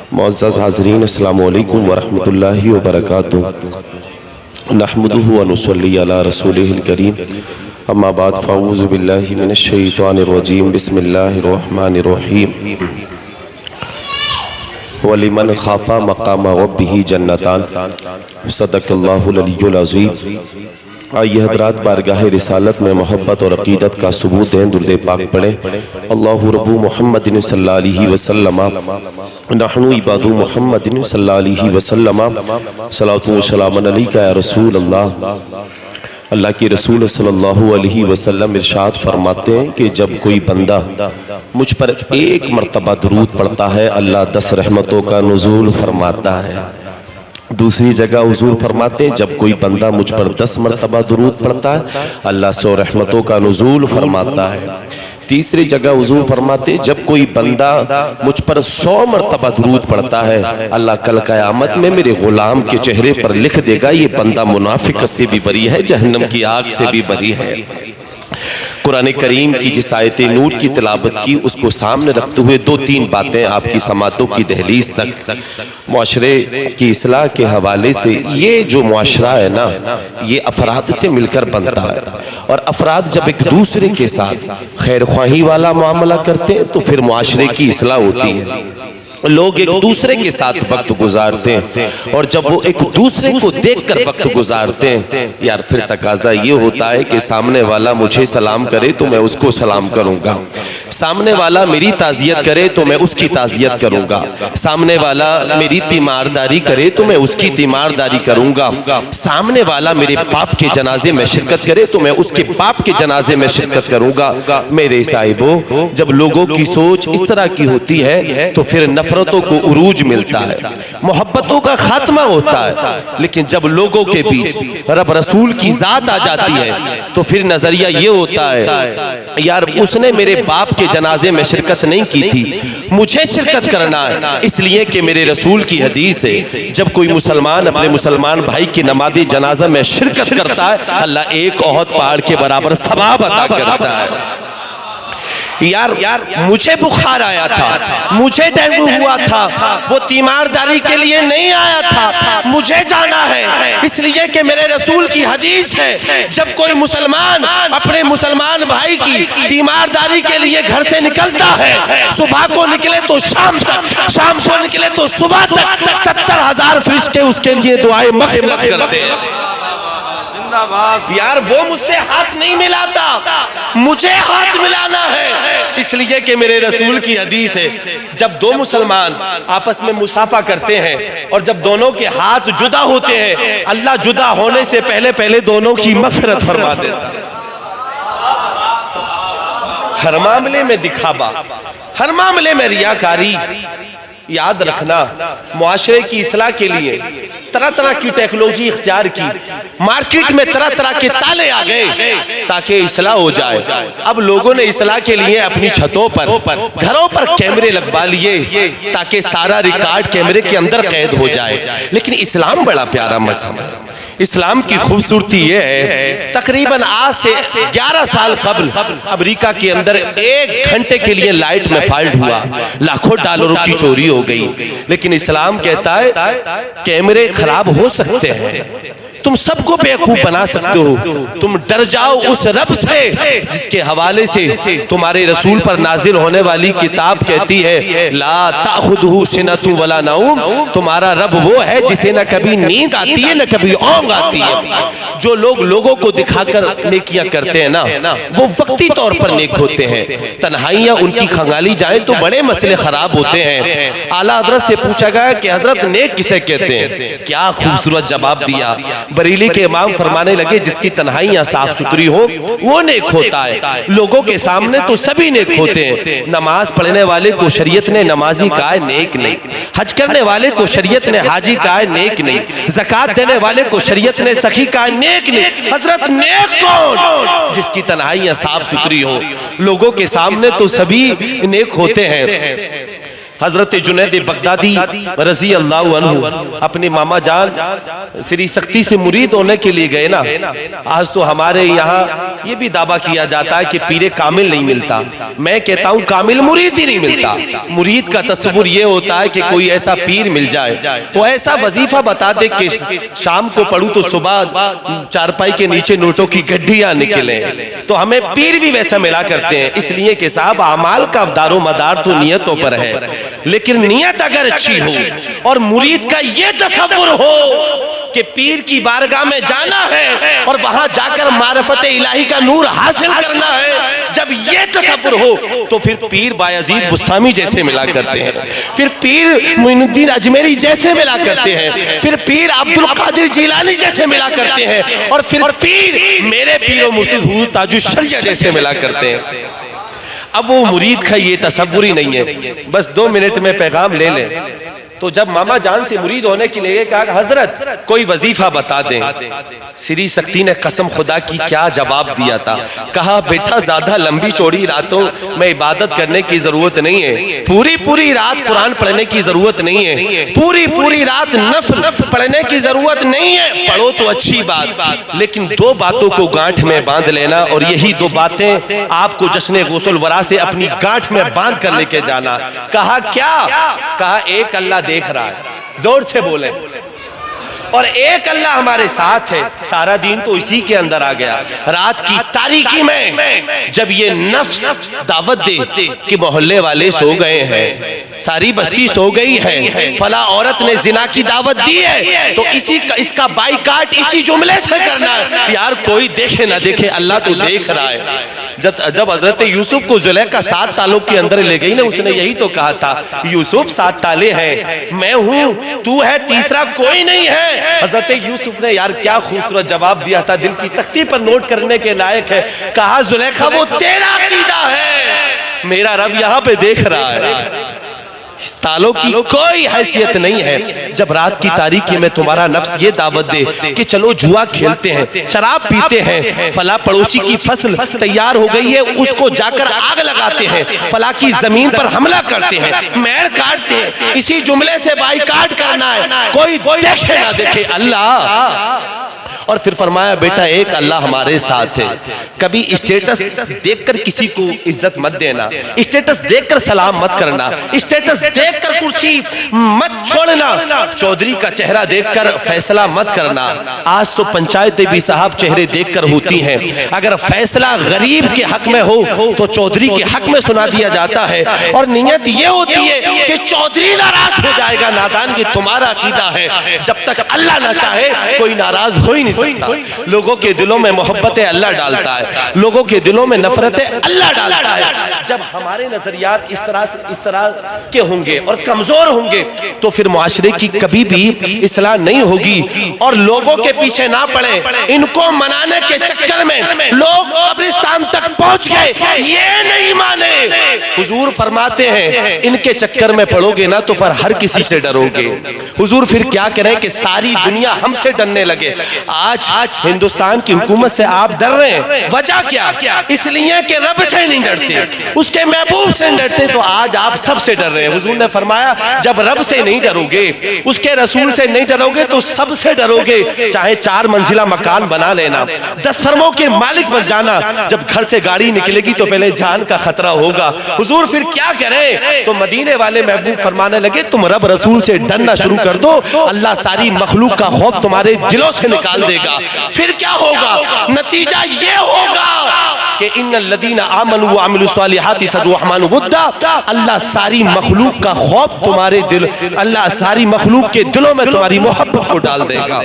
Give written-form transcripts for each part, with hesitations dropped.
मुअज़्ज़ज़ हाज़रीन, अस्सलामु अलैकुम वरहमतुल्लाहि वबरकातुहू। नहमदुहु व नुसल्ली अला रसूलिहिल करीम। अम्मा बाद फ़अऊज़ु बिल्लाहि मिनश शैतानिर रजीम। बिस्मिल्लाहिर रहमानिर रहीम। वलिमन खाफ़ा मक़ाम रब्बिही जन्नतान। सदक़ल्लाहुल अलीयुल अज़ीम। आइए हज़रात, बारगाह रिसालत में मोहब्बत और अक़ीदत का सबूत दें, दुरूद पाक पढ़ें। अल्लाहु रब्बु मुहम्मदिन सल्लल्लाहु अलैहि वसल्लम नहनु इबादु मुहम्मदिन सल्लल्लाहु अलैहि वसल्लम सलातु व सलामुन अलैका या रसूल अल्लाह। अल्लाह के रसूल सल्लल्लाहु अलैहि वसल्लम इरशाद फरमाते हैं कि जब कोई बंदा मुझ पर एक मरतबा दुरूद पढ़ता है, अल्लाह 10 रहमतों का नुज़ूल फरमाता है। दूसरी जगह हुजूर फरमाते हैं जब कोई बंदा मुझ पर 10 मरतबा दुरूद पढ़ता है, अल्लाह 100 रहमतों का नुज़ूल फरमाता है। तीसरी जगह हुजूर फरमाते हैं जब कोई बंदा मुझ पर 100 मरतबा दुरूद पढ़ता है, अल्लाह कल क़यामत में मेरे गुलाम के चेहरे पर लिख देगा ये बंदा मुनाफिक से भी बरी है, जहन्नम की आग से भी बरी है। कुरान करीम की जिस आयत नूर की तिलावत की, उसको सामने रखते हुए 2-3 बातें आपकी समातों की दहलीज तक मुआशरे की इस्लाह के हवाले से। ये जो मुआशरा है ना, ये अफराद से मिलकर बनता है, और अफराद जब एक दूसरे के साथ खैर ख्वाही वाला मामला करते हैं तो फिर मुआशरे की इस्लाह होती है। लोग एक दूसरे के साथ वक्त गुजारते हैं, और जब वो एक दूसरे को देखकर वक्त गुजारते हैं, यार फिर तकाजा ये होता है कि सामने वाला मुझे सलाम करे तो मैं उसको सलाम करूंगा, सामने वाला मेरी ताज़ियत करे तो मैं उसकी ताज़ियत करूंगा, सामने वाला मेरी तीमारदारी करे तो मैं उसकी तीमारदारी करूंगा, सामने वाला मेरे बाप के जनाजे में शिरकत करे तो मैं उसके बाप के जनाजे में शिरकत करूंगा। मेरे साहिबो, जब लोगों की सोच इस तरह की होती है तो फिर नफरतों को उरूज मिलता है, मोहब्बतों का खात्मा होता है। लेकिन जब लोगों के बीच रब रसूल की जात आ जाती है तो फिर नजरिया ये होता है यार उसने मेरे बाप के जनाजे में शिरकत नहीं की थी, मुझे शिरकत करना है, इसलिए कि मेरे रसूल की हदीस है जब कोई मुसलमान अपने मुसलमान भाई की नमाज़े जनाजा में शिरकत करता है, अल्लाह एक ओहद पहाड़ के बराबर सवाब अता करता है। यार मुझे बुखार आया था, मुझे डेंगू हुआ था, वो तीमारदारी के लिए नहीं आया था, मुझे जाना है, इसलिए कि मेरे रसूल की हदीस है जब कोई मुसलमान अपने मुसलमान भाई की तीमारदारी के लिए घर से निकलता है, सुबह को निकले तो शाम तक, शाम को निकले तो सुबह तक 70,000 फरिश्ते उसके लिए दुआएं मग़फ़िरत करते हैं। यार वो मुझसे हाथ नहीं मिलाता, मुझे हाथ मिलाना है, इसलिए कि मेरे रसूल की हदीस है जब 2 मुसलमान आपस में मुसाफा करते हैं और जब दोनों के हाथ जुदा होते हैं, अल्लाह जुदा होने से पहले पहले दोनों की मग़फ़िरत फरमा देता है। हर मामले में दिखावा, हर मामले में रियाकारी। याद रखना, मुआशरे की इस्लाह के लिए तरह तरह की टेक्नोलॉजी इख्तियार की, मार्केट में तरह तरह के ताले आ गए ताकि इस्लाह हो जाए। अब लोगों ने इस्लाह के लिए अपनी छतों पर, घरों पर कैमरे लगवा लिए ताकि सारा रिकॉर्ड कैमरे के अंदर कैद हो जाए। लेकिन इस्लाम बड़ा प्यारा मज़हब है। इस्लाम की खूबसूरती ये है, तकरीबन आज से 11 साल कबल अमेरिका के अंदर 1 घंटे के लिए लाइट में फॉल्ट हुआ, लाखों डॉलरों की चोरी हो गई। लेकिन इस्लाम कहता है कैमरे खराब हो सकते हैं, तुम सबको बेवकूफ बना सकते हो, तुम डर जाओ उस रब से जिसके हवाले से तुम्हारे रसूल पर नाजिल होने वाली किताब कहती है ला ताखुदहु सिनतु वला नौम, तुम्हारा रब वो है जिसे न कभी नींद आती है न कभी ऊँघ आती है। जो लोग लोगों को दिखाकर नेकियां करते हैं ना, वो वक्ती तौर पर नेक होते हैं, तन्हाइयां उनकी खंगाली जाए तो बड़े मसले खराब होते हैं। आला हजरत से पूछा गया कि हजरत नेक किसे कहते हैं? क्या खूबसूरत जवाब दिया। बरेली के इमाम फरमाने लगे जिसकी तन्हाइयां साफ सुथरी हो वो नेक होता है। लोगों के सामने तो सभी नेक होते हैं। नमाज पढ़ने वाले को शरीयत ने नमाजी कहा है, नेक नहीं। हज करने वाले को शरीयत ने हाजी कहा है, नेक नहीं। ज़कात देने वाले को शरीयत ने सखी कहा है, नेक नहीं। हजरत नेक कौन? जिसकी तन्हाइयां साफ सुथरी हो। लोगों के सामने तो सभी नेक होते हैं, हजरत जुनैद बगदादी रजी अल्लाह अन्हु अपने मामा जान श्री शक्ति से मुरीद होने के लिए गए ना। आज तो हमारे यहाँ ये भी दावा किया जाता है कि पीरे कामिल नहीं मिलता। मैं कहता हूँ कामिल मुरीद ही नहीं मिलता। मुरीद का तस्वुर ये होता है कि कोई ऐसा पीर मिल जाए, वो ऐसा वजीफा बता दे कि शाम को पढ़ूं तो सुबह चारपाई के नीचे नोटों की गड्ढियां निकले। तो हमें पीर भी वैसा मिला करते हैं, इसलिए कि साहब अमाल का दारो मदार तो नियतों पर है। लेकिन नियत अगर अच्छी हो और मुरीद का ये तसव्वुर हो कि पीर की बारगाह में जाना है और वहां जाकर मारिफत इलाही का नूर हासिल करना है, जब ये तसव्वुर हो तो फिर पीर बायजीद बुस्तामी जैसे मिला करते हैं, फिर पीर मोइनुद्दीन अजमेरी जैसे मिला करते हैं, फिर पीर अब्दुल कादिर जिलानी जैसे मिला करते हैं, और फिर पीर मेरे पीरो मुर्शिद हुजूर ताजुश शरिया जैसे मिला करते हैं। अब वो मुरीद का ये तसव्वुर ही नहीं है। बस 2 मिनट में पैगाम ले लें। तो जब मामा जान से मुरीद होने के लिए कहा हजरत कोई वजीफा बता दें, श्री शक्ति ने कसम खुदा की क्या जवाब दिया था। कहा बेटा ज्यादा लंबी चौड़ी रातों में इबादत करने की जरूरत नहीं है, पूरी पूरी रात कुरान पढ़ने की जरूरत नहीं है, पूरी पूरी रात नफल पढ़ने की जरूरत नहीं है। पढ़ो तो अच्छी बात, लेकिन 2 बातों को गांठ में बांध लेना, और यही 2 बातें आपको जश्न गुस्ल वरा से अपनी गांठ में बांध कर लेके जाना। कहा क्या? कहा एक अल्लाह देख रहा है, जोर से बोले, और एक अल्लाह हमारे साथ है। सारा दिन तो इसी के अंदर आ गया। रात की तारीकी में जब ये नफ्स दावत दे कि मोहल्ले वाले सो गए हैं, सारी बस्ती सो गई है, फला औरत ने जिना की दावत दी है, तो इसका बाइकाट इसी जुमले से करना है। यार कोई देखे ना देखे, अल्लाह तो देख रहा है। जब हजरत यूसुफ को जुलेखा 7 तालों के अंदर ले गई ना, उसने यही तो कहा था यूसुफ 7 ताले हैं, मैं हूं, तू है, तीसरा कोई नहीं है। हजरत यूसुफ ने यार क्या खूबसूरत जवाब दिया था, दिल की तख्ती पर नोट करने के लायक है। कहा जुलेखा वो तेरा अकीदा है, मेरा रब यहाँ पे देख रहा है, इस तालों की कोई हैसियत नहीं है। जब रात की तारीकी में तुम्हारा नफ्स ये दावत दे कि चलो जुआ खेलते हैं, शराब पीते हैं, फला पड़ोसी की फसल तैयार हो गई है, उसको जाकर आग लगाते हैं, फला की जमीन पर हमला करते हैं, मेड़ काटते हैं, इसी जुमले से बाइकाट करना है, कोई देखे ना देखे अल्लाह। और फिर फरमाया बेटा एक अल्लाह हमारे साथ है। कभी स्टेटस देखकर किसी को इज्जत मत देना, स्टेटस देखकर सलाम मत करना, स्टेटस देखकर कुर्सी मत छोड़ना, चौधरी का चेहरा देखकर फैसला मत करना। आज तो पंचायतें भी साहब चेहरे देखकर होती हैं। अगर फैसला गरीब के हक में हो तो चौधरी के हक में सुना दिया जाता है, और नियत ये होती है कि चौधरी नाराज हो जाएगा। नादान ये तुम्हारा अकीदा है, जब तक अल्लाह ना चाहे कोई नाराज हो ही नहीं सकता। लोगों के दिलों में मोहब्बत अल्लाह डालता है, लोगों के दिलों में नफरत अल्लाह डालता है। जब हमारे नजरियात इस तरह के होंगे और कमजोर होंगे तो फिर मुआशरे की कभी भी इस्लाह नहीं होगी। और लोगों के पीछे ना पड़े, इनको मनाने के चक्कर में लोग कब्रिस्तान तक पहुंच गए, ये नहीं माने। हुजूर फरमाते हैं इनके चक्कर में पड़ोगे ना तो फिर हर किसी से डरोगे। हुजूर फिर क्या करें कि सारी दुनिया हमसे डरने लगे। आज हिंदुस्तान की हुकूमत से आप डर रहे हैं, वजह क्या? इसलिए कि रब से नहीं डरते, उसके महबूब से नहीं डरते, तो आज आप सबसे डर रहे हैं। हुजूर ने फरमाया जब रब से नहीं डरोगे, उसके रसूल से नहीं डरोगे तो सबसे डरोगे। चाहे 4 मंजिला मकान बना लेना, 10 फर्मों के मालिक बन जाना, जब घर से गाड़ी निकलेगी तो पहले जान का खतरा होगा। हुजूर फिर क्या करें? तो मदीने वाले महबूब फरमाने लगे तुम रब रसूल से डरना शुरू कर दो, अल्लाह सारी मखलूक का खौफ तुम्हारे दिलों से निकाल देगा। फिर क्या होगा? नतीजा ये होगा कि इन्नल्लज़ीना आमनू व अमिलुस सालिहाति सदुर्रहमानु वुद्दा, अल्लाह सारी मखलूक का खौफ तुम्हारे दिल, अल्लाह सारी मखलूक के दिलों में तुम्हारी मोहब्बत को डाल देगा।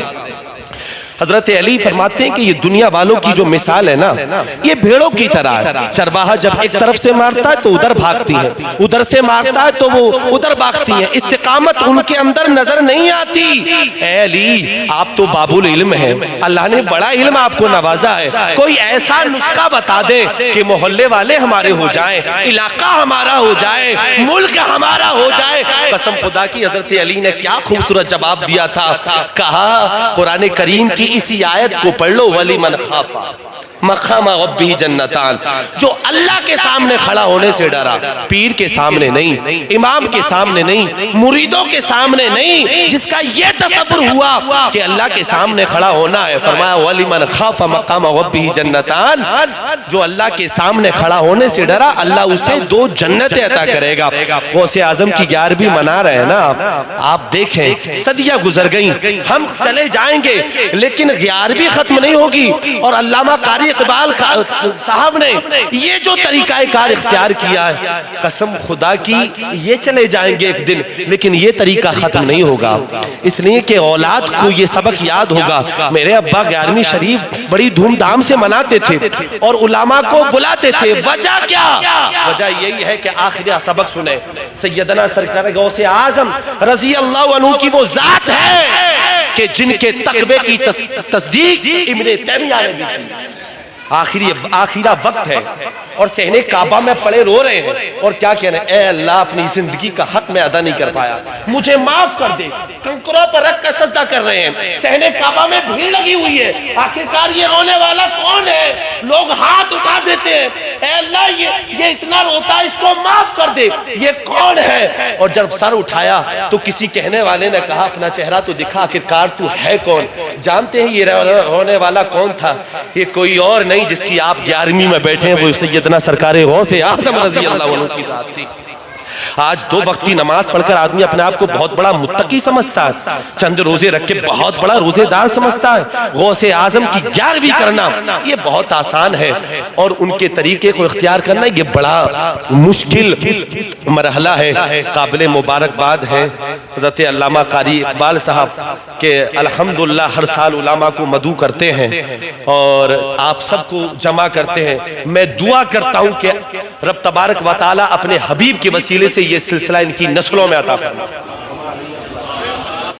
हजरत अली फरमाते हैं कि ये दुनिया वालों की जो मिसाल है ना, ये भेड़ों की तरह है। चरवाहा जब एक तरफ से मारता है तो उधर भागती है, उधर से मारता है तो वो उधर भागती है, इस्तिकामत उनके अंदर नजर नहीं आती। ए अली आप तो बाबुल इल्म है, अल्लाह ने बड़ा इल्म आपको नवाजा है, कोई ऐसा नुस्खा बता दे कि मोहल्ले वाले हमारे हो जाए, इलाका हमारा हो जाए, मुल्क हमारा हो जाए। कसम खुदा की हजरत अली ने क्या खूबसूरत जवाब दिया था। कहा कुरान करीम की इसी आयत को पढ़ लो, वली मन खाफा मकाम रब्बिही जन्नतान, जो अल्लाह के सामने खड़ा होने से डरा, पीर के सामने नहीं, इमाम के सामने नहीं, मुरीदों के सामने नहीं, जिसका ये तसव्वुर हुआ कि अल्लाह के सामने खड़ा होना है। फरमाया वलिमन खाफ मकाम रब्बिही जन्नतान, जो अल्लाह के सामने खड़ा होने से डरा अल्लाह उसे 2 जन्नतें अता करेगा। गौसे आजम की 11वीं मना रहे हैं ना आप देखें, सदियां गुजर गई, हम चले जाएंगे लेकिन 11वीं खत्म नहीं होगी। और अल्लामा कारी इकबाल साहब ने ये जो तरीकाकार इख्तियार किया है, कसम खुदा की ये चले जाएंगे एक दिन, लेकिन ये तरीका खत्म नहीं होगा। इसलिए कि औलाद को ये सबक याद होगा। मेरे अब्बा 11वीं शरीफ बड़ी धूमधाम से मनाते थे और उलामा को बुलाते थे। वजह क्या? वजह यही है कि आखिरी सबक सुने। सैयदना सरकार गौसे आजम रज़ी अल्लाह अन्हु की वो जात है कि जिनके तकवे की तस्दीक इब्ने तैमिया ने दी थी। आखिरा वक्त है और सहने काबा में पड़े रो रहे हैं और क्या कह रहे हैं, ए अल्लाह अपनी जिंदगी का हक मैं अदा नहीं कर पाया, मुझे माफ कर दे। कंकरों पर रख कर सजदा कर रहे हैं, सहने काबा में भीड़ लगी हुई है। आखिरकार ये रोने वाला कौन है? लोग हाथ उठा देते हैं, ए अल्लाह ये इतना रोता है, इसको माफ कर दे, ये कौन है? और जब सर उठाया तो किसी कहने वाले ने कहा अपना चेहरा तो दिखा, आखिरकार तू है कौन? जानते हैं ये रोने वाला कौन था? ये कोई और नहीं जिसकी आप 11वीं में बैठे हैं, वो सैयदना सरकारे गौसे आज़म रज़ी अल्लाह अन्हु की जात थी। आज 2 वक्त की नमाज पढ़कर आदमी अपने आप को बहुत बड़ा मुत्तकी समझता है, चंद रोजे रख के बहुत बड़ा रोजेदार समझता है। गौसे आजम की 11वीं करना ये बहुत आसान है और उनके तरीके को इख्तियार करना ये बड़ा मुश्किल मरहला है। काबिल मुबारकबाद है हज़रत अल्लामा कारी इकबाल साहब के अल्हम्दुलिल्लाह हर साल उलामा को मदू करते हैं और आप सबको जमा करते हैं। मैं दुआ करता हूँ कि रब तबारक व तआला अपने हबीब के वसीले से ये सिलसिला इनकी नस्लों में अता फरमाए।